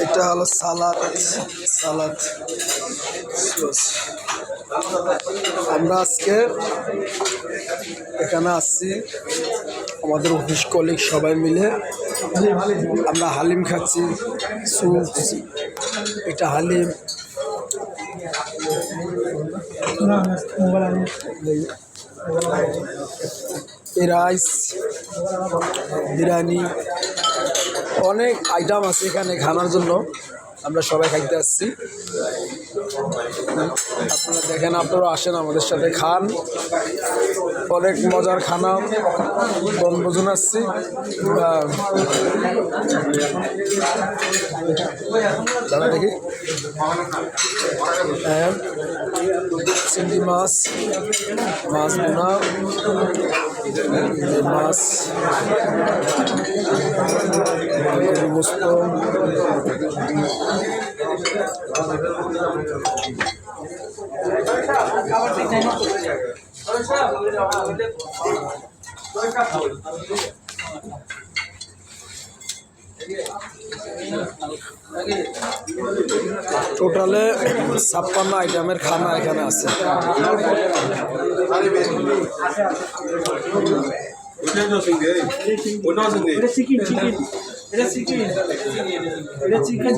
এটা হলো সালাদ সালাদ। আমরা আজকে এখানে আসছি আমাদের অফিস কলিগ সবাই মিলে আমরা হালিম খাচ্ছি। স্যুপ, এটা হালিম, রাইস, বিরিয়ানি, অনেক আইটেম আছে এখানে খানার জন্য। আমরা সবাই খাইতে আসছি। আপনারা দেখেন, আপনারা আসেন আমাদের সাথে খান। অনেক মজার খানা, বনভোজন আসছি। দাদা দেখি, চিংড়ি মাছ, মাছ বোনা, মাছ, গোস্ত, টোটালে 56 আইটেমের খানা এখানে আছে। চিকেন